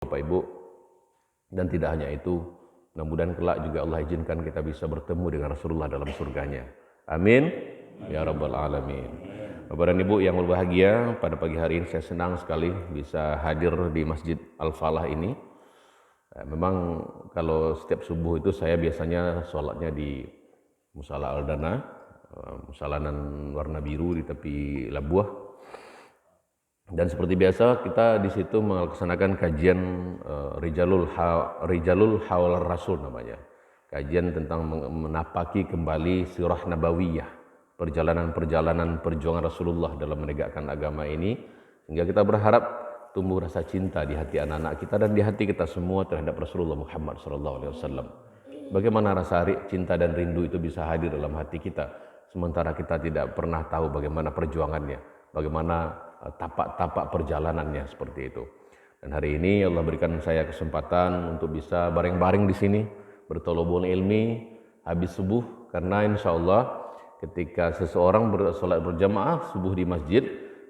Bapak Ibu, dan tidak hanya itu, mudah-mudahan kelak juga Allah izinkan kita bisa bertemu dengan Rasulullah dalam surganya. Amin ya rabbal alamin. Bapak dan Ibu yang berbahagia, pada pagi hari ini saya senang sekali bisa hadir di Masjid Al-Falah ini. Memang kalau setiap subuh itu saya biasanya sholatnya di Musala Aldana, musalanan warna biru di tepi Labuah. Dan seperti biasa kita di situ melaksanakan kajian Rijalul Haul Rasul namanya. Kajian tentang menapaki kembali sirah nabawiyah, perjalanan-perjalanan perjuangan Rasulullah dalam menegakkan agama ini, sehingga kita berharap tumbuh rasa cinta di hati anak-anak kita dan di hati kita semua terhadap Rasulullah Muhammad SAW. Bagaimana rasa cinta dan rindu itu bisa hadir dalam hati kita, sementara kita tidak pernah tahu bagaimana perjuangannya, bagaimana tapak-tapak perjalanannya seperti itu. Dan hari ini Allah berikan saya kesempatan untuk bisa bareng-bareng di sini, bertolobul ilmi habis subuh, karena insya Allah ketika seseorang bersolat berjamaah subuh di masjid,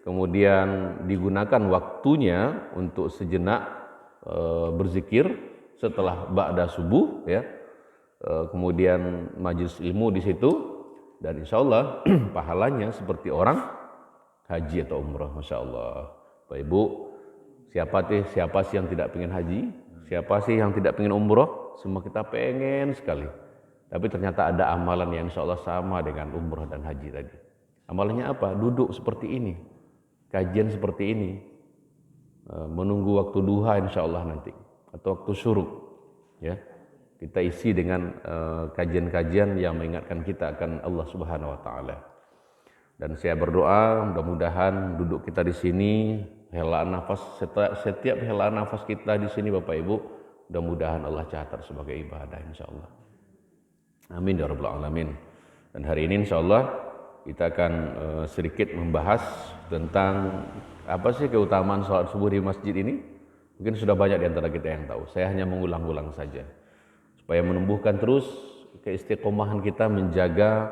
kemudian digunakan waktunya untuk sejenak berzikir setelah ba'da subuh, ya, kemudian majelis ilmu di situ, dan insya Allah pahalanya seperti orang haji atau umrah. Masya Allah. Bapak Ibu, siapa sih yang tidak pengen haji? Siapa sih yang tidak pengen umrah? Semua kita pengen sekali. Tapi ternyata ada amalan yang insya Allah sama dengan umrah dan haji tadi. Amalannya apa? Duduk seperti ini, kajian seperti ini, menunggu waktu duha insya Allah nanti, atau waktu syuruk, ya. Kita isi dengan kajian-kajian yang mengingatkan kita akan Allah Subhanahu wa taala. Dan saya berdoa mudah-mudahan duduk kita di sini, helaan nafas, setiap helaan nafas kita di sini Bapak Ibu, mudah-mudahan Allah catat sebagai ibadah insyaallah. Amin ya rabbal alamin. Dan hari ini insyaallah kita akan sedikit membahas tentang apa sih keutamaan sholat subuh di masjid ini. Mungkin sudah banyak di antara kita yang tahu. Saya hanya mengulang-ulang saja supaya menumbuhkan terus keistiqomahan kita menjaga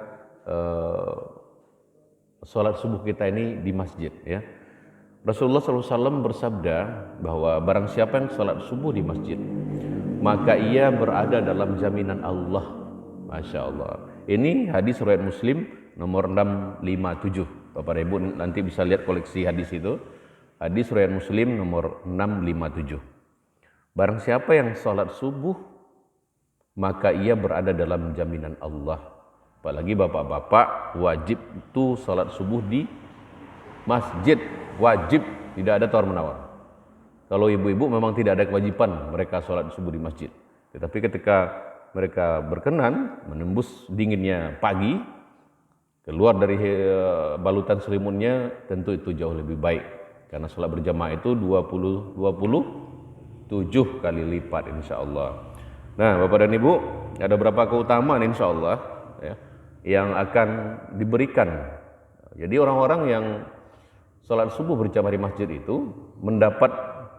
sholat subuh kita ini di masjid, ya. Rasulullah SAW bersabda bahwa barang siapa yang sholat subuh di masjid, maka ia berada dalam jaminan Allah. Masya Allah. Ini hadis riwayat Muslim nomor 657. Bapak Ibu nanti bisa lihat koleksi hadis itu. Hadis riwayat Muslim nomor 657. Barang siapa yang sholat subuh, maka ia berada dalam jaminan Allah. Apalagi bapak-bapak wajib itu sholat subuh di masjid, wajib, tidak ada tawar-menawar. Kalau ibu-ibu memang tidak ada kewajiban mereka sholat subuh di masjid. Tetapi ketika mereka berkenan menembus dinginnya pagi, keluar dari balutan selimutnya, tentu itu jauh lebih baik. Karena sholat berjamaah itu 27 kali lipat insya Allah. Nah Bapak dan Ibu, ada berapa keutamaan insya Allah, ya, yang akan diberikan. Jadi orang-orang yang sholat subuh berjamaah di masjid itu mendapat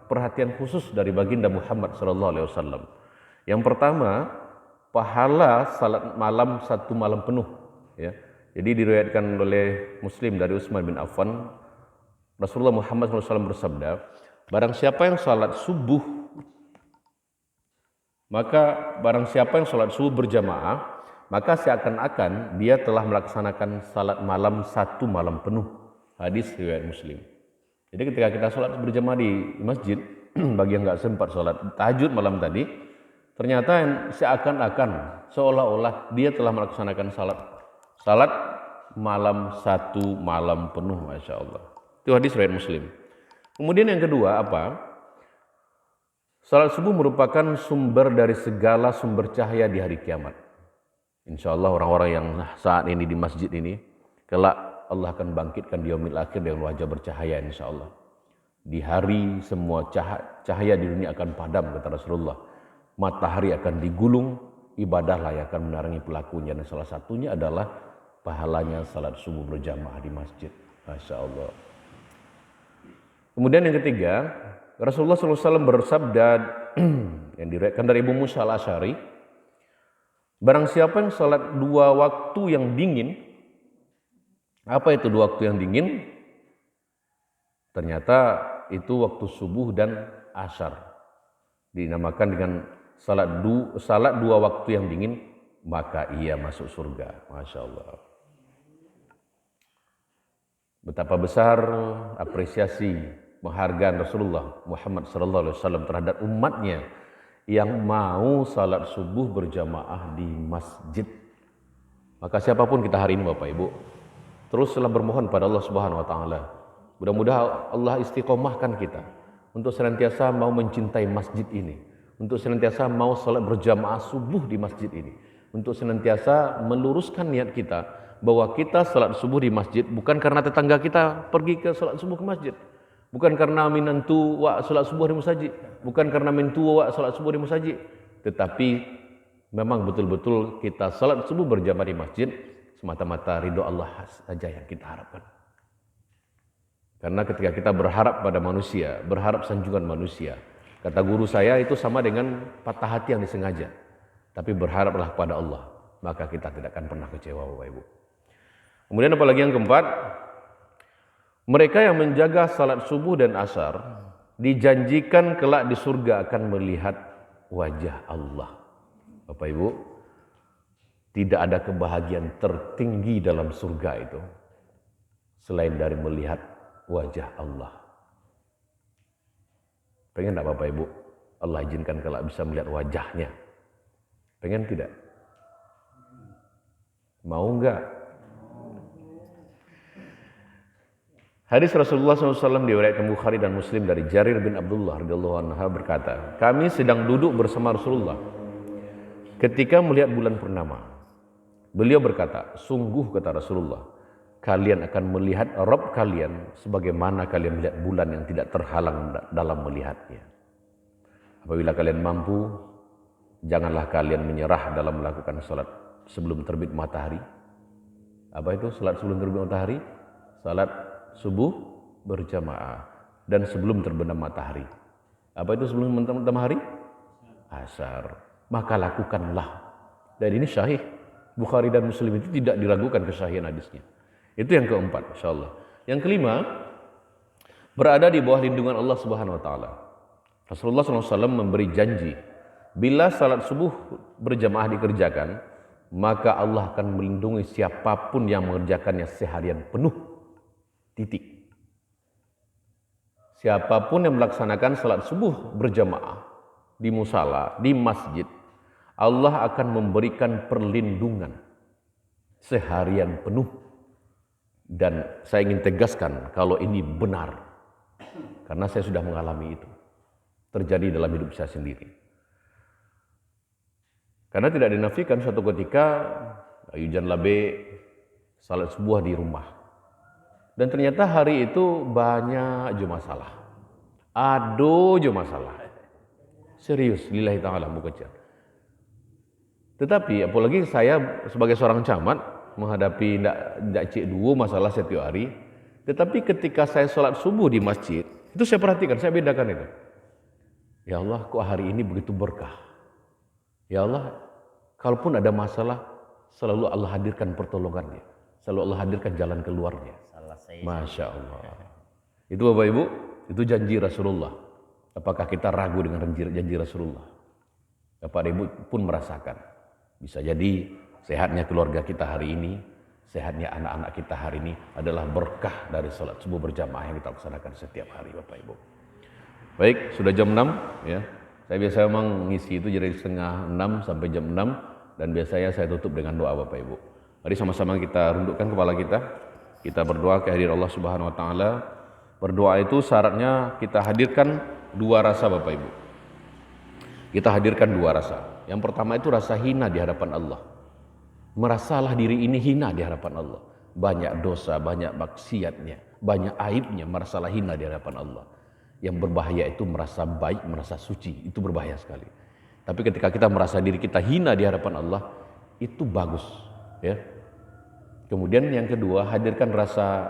perhatian khusus dari baginda Muhammad SAW. Yang pertama, pahala salat malam satu malam penuh, ya. Jadi diriwayatkan oleh Muslim dari Utsman bin Affan, Rasulullah Muhammad SAW bersabda, barang siapa yang sholat subuh, maka barang siapa yang sholat subuh berjamaah, maka seakan-akan dia telah melaksanakan salat malam satu malam penuh. Hadis riwayat Muslim. Jadi ketika kita sholat berjamaah di masjid, bagi yang nggak sempat sholat tahajud malam tadi, ternyata seakan-akan seolah-olah dia telah melaksanakan salat malam satu malam penuh. Masya Allah. Itu hadis riwayat Muslim. Kemudian yang kedua apa? Salat subuh merupakan sumber dari segala sumber cahaya di hari kiamat. Insya Allah orang-orang yang saat ini di masjid ini, kelak Allah akan bangkitkan di yaumil akhir dengan wajah bercahaya insya Allah. Di hari semua cahaya di dunia akan padam, kata Rasulullah. Matahari akan digulung, ibadahlah yang akan menarangi pelakunya. Dan salah satunya adalah pahalanya salat subuh berjamaah di masjid. Masya Allah. Kemudian yang ketiga, Rasulullah SAW bersabda yang diriwayatkan dari Abu Musa al-Asy'ari, barang siapa yang salat dua waktu yang dingin, apa itu dua waktu yang dingin? Ternyata itu waktu subuh dan asar. dinamakan dengan salat dua waktu yang dingin, maka ia masuk surga. Masya Allah. Betapa besar apresiasi penghargaan Rasulullah Muhammad SAW terhadap umatnya yang mau salat subuh berjamaah di masjid. Maka siapapun kita hari ini Bapak Ibu, teruslah bermohon pada Allah Subhanahu wa taala. Mudah-mudahan Allah istiqomahkan kita untuk senantiasa mau mencintai masjid ini, untuk senantiasa mau salat berjamaah subuh di masjid ini, untuk senantiasa meluruskan niat kita bahwa kita salat subuh di masjid bukan karena tetangga kita pergi ke salat subuh ke masjid, bukan karena minantu wa salat subuh di masjid, bukan karena mintu wa salat subuh di masjid, tetapi memang betul-betul kita salat subuh berjamaah di masjid semata-mata ridho Allah saja yang kita harapkan. Karena ketika kita berharap pada manusia, berharap sanjungan manusia, kata guru saya itu sama dengan patah hati yang disengaja. Tapi berharaplah pada Allah, maka kita tidak akan pernah kecewa Bapak Ibu. Kemudian apalagi yang keempat, mereka yang menjaga salat subuh dan asar dijanjikan kelak di surga akan melihat wajah Allah. Bapak Ibu, tidak ada kebahagiaan tertinggi dalam surga itu selain dari melihat wajah Allah. Pengen enggak Bapak Ibu Allah izinkan kelak bisa melihat wajahnya? Pengen tidak? Mau enggak? Hadis Rasulullah SAW diriwayatkan Bukhari dan Muslim dari Jarir bin Abdullah radhiyallahu anhu berkata, kami sedang duduk bersama Rasulullah ketika melihat bulan purnama. Beliau berkata, sungguh kata Rasulullah, kalian akan melihat Rabb kalian sebagaimana kalian melihat bulan yang tidak terhalang dalam melihatnya. Apabila kalian mampu, janganlah kalian menyerah dalam melakukan salat sebelum terbit matahari. Apa itu salat sebelum terbit matahari? Salat subuh berjamaah dan sebelum terbenam matahari. Apa itu sebelum terbenam matahari? Asar. Maka lakukanlah. Dan ini sahih. Bukhari dan Muslim itu tidak diragukan kesahihan hadisnya. Itu yang keempat, insyaallah. Yang kelima, berada di bawah lindungan Allah Subhanahu wa taala. Rasulullah SAW memberi janji, bila salat subuh berjamaah dikerjakan, maka Allah akan melindungi siapapun yang mengerjakannya seharian penuh. Titik. Siapapun yang melaksanakan salat subuh berjamaah di musala, di masjid, Allah akan memberikan perlindungan seharian penuh. Dan saya ingin tegaskan kalau ini benar, karena saya sudah mengalami itu, terjadi dalam hidup saya sendiri. Karena tidak dinafikan suatu ketika hujan labe salat subuh di rumah, dan ternyata hari itu banyak aja masalah, aduh masalah, serius, lillahi ta'ala bukan. Tetapi apalagi saya sebagai seorang camat menghadapi tidak cek dua masalah setiap hari. Tetapi ketika saya sholat subuh di masjid, itu saya perhatikan, saya bedakan itu. Ya Allah, kok hari ini begitu berkah. Ya Allah, kalaupun ada masalah, selalu Allah hadirkan pertolongannya. Selalu Allah hadirkan jalan keluarnya. Masya Allah. Itu Bapak Ibu, itu janji Rasulullah. Apakah kita ragu dengan janji Rasulullah? Bapak Ibu pun merasakan. Bisa jadi sehatnya keluarga kita hari ini, sehatnya anak-anak kita hari ini adalah berkah dari sholat subuh berjamaah yang kita laksanakan setiap hari Bapak Ibu. Baik, sudah jam 6 ya. Saya biasa memang ngisi itu dari setengah 6 sampai jam 6 dan biasanya saya tutup dengan doa Bapak Ibu. Mari sama-sama kita rundukkan kepala kita. Kita berdoa kehadiran Allah Subhanahu wa taala. Berdoa itu syaratnya kita hadirkan dua rasa Bapak Ibu. Kita hadirkan dua rasa. Yang pertama itu rasa hina di hadapan Allah. Merasalah diri ini hina di hadapan Allah. Banyak dosa, banyak maksiatnya, banyak aibnya, merasalah hina di hadapan Allah. Yang berbahaya itu merasa baik, merasa suci, itu berbahaya sekali. Tapi ketika kita merasa diri kita hina di hadapan Allah, itu bagus, ya. Kemudian yang kedua, hadirkan rasa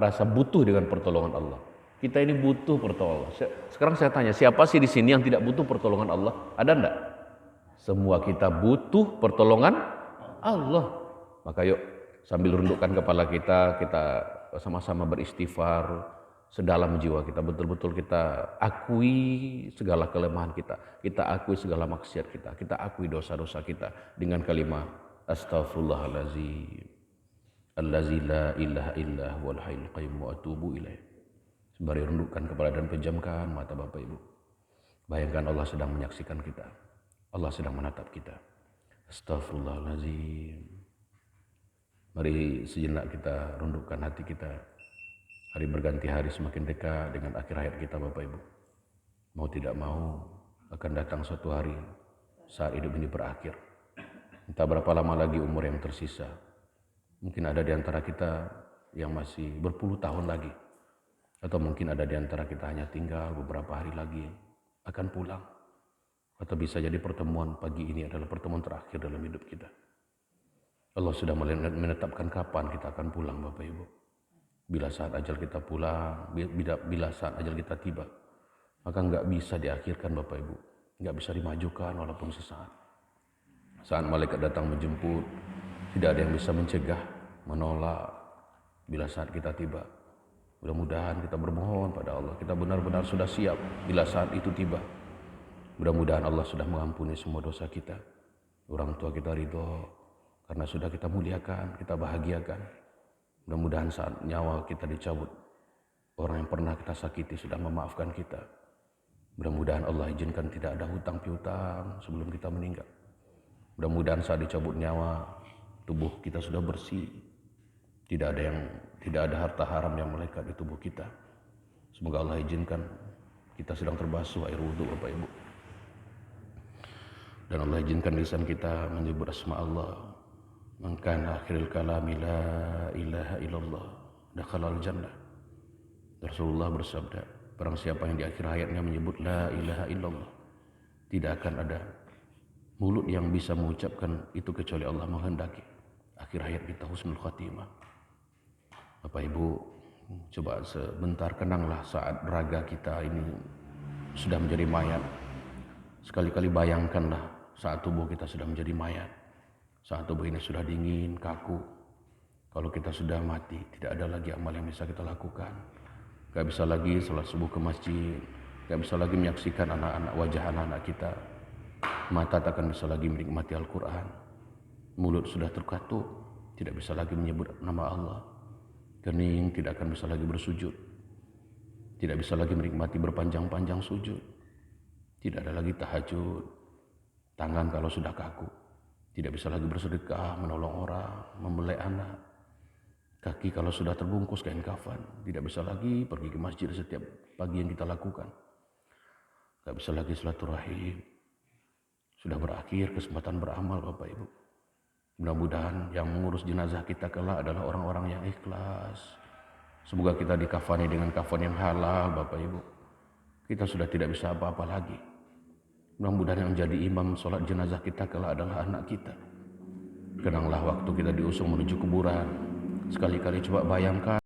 rasa butuh dengan pertolongan Allah. Kita ini butuh pertolongan Allah. Sekarang saya tanya, siapa sih di sini yang tidak butuh pertolongan Allah? Ada enggak? Semua kita butuh pertolongan Allah. Maka yuk sambil rundukkan kepala kita sama-sama beristighfar, sedalam jiwa kita, betul-betul kita akui segala kelemahan kita akui segala maksiat kita akui dosa-dosa kita dengan kalimat astaghfirullahalazim allazi la ilaha illa huwal hayyul qayyum wa atubu ilaih. Sembari rundukkan kepala dan pejamkan mata Bapak Ibu. Bayangkan Allah sedang menyaksikan kita. Allah sedang menatap kita. Astaghfirullahalazim. Mari sejenak kita rundukkan hati kita. Hari berganti hari semakin dekat dengan akhir hayat kita Bapak Ibu. Mau tidak mau akan datang suatu hari saat hidup ini berakhir. Entah berapa lama lagi umur yang tersisa. Mungkin ada di antara kita yang masih berpuluh tahun lagi. Atau mungkin ada di antara kita hanya tinggal beberapa hari lagi akan pulang. Atau bisa jadi pertemuan pagi ini adalah pertemuan terakhir dalam hidup kita. Allah sudah menetapkan kapan kita akan pulang Bapak Ibu. Bila saat ajal kita pulang, bila saat ajal kita tiba, maka nggak bisa diakhirkan Bapak Ibu. Nggak bisa dimajukan walaupun sesaat. Saat malaikat datang menjemput, tidak ada yang bisa mencegah, menolak bila saat kita tiba. Mudah-mudahan kita bermohon pada Allah, kita benar-benar sudah siap bila saat itu tiba. Mudah-mudahan Allah sudah mengampuni semua dosa kita. Orang tua kita ridho karena sudah kita muliakan, kita bahagiakan. Mudah-mudahan saat nyawa kita dicabut, orang yang pernah kita sakiti sudah memaafkan kita. Mudah-mudahan Allah izinkan tidak ada hutang piutang sebelum kita meninggal. Mudah-mudahan saat dicabut nyawa, tubuh kita sudah bersih. Tidak ada harta haram yang melekat di tubuh kita. Semoga Allah izinkan kita sedang terbasuh air wudhu Bapak Ibu. Dan Allah izinkan lisan kita menyebut asma Allah. Man kana akhirul kalami la ilaha illallah dakhalal jannah. Rasulullah bersabda, barang siapa yang di akhir hayatnya menyebut la ilaha illallah, tidak akan ada mulut yang bisa mengucapkan itu kecuali Allah menghendaki. Akhir hayat kita husnul khatimah. Bapak Ibu, coba sebentar kenanglah saat raga kita ini sudah menjadi mayat. Sekali-kali bayangkanlah saat tubuh kita sudah menjadi mayat. Saat tubuh ini sudah dingin, kaku. Kalau kita sudah mati, tidak ada lagi amal yang bisa kita lakukan. Gak bisa lagi salat subuh ke masjid. Gak bisa lagi menyaksikan wajah anak-anak kita. Mata tak akan bisa lagi menikmati Al-Quran. Mulut sudah terkatup, tidak bisa lagi menyebut nama Allah. Kening tidak akan bisa lagi bersujud. Tidak bisa lagi menikmati berpanjang-panjang sujud. Tidak ada lagi tahajud. Tangan kalau sudah kaku, tidak bisa lagi bersedekah, menolong orang, membelai anak. Kaki kalau sudah terbungkus kain kafan, tidak bisa lagi pergi ke masjid setiap pagi yang kita lakukan. Tidak bisa lagi silaturahim. Sudah berakhir kesempatan beramal Bapak Ibu. Mudah-mudahan yang mengurus jenazah kita kelak adalah orang-orang yang ikhlas. Semoga kita dikafani dengan kafan yang halal Bapak Ibu. Kita sudah tidak bisa apa-apa lagi. Mudah-mudahan yang jadi imam sholat jenazah kita kelak adalah anak kita. Kenanglah waktu kita diusung menuju kuburan. Sekali-kali coba bayangkan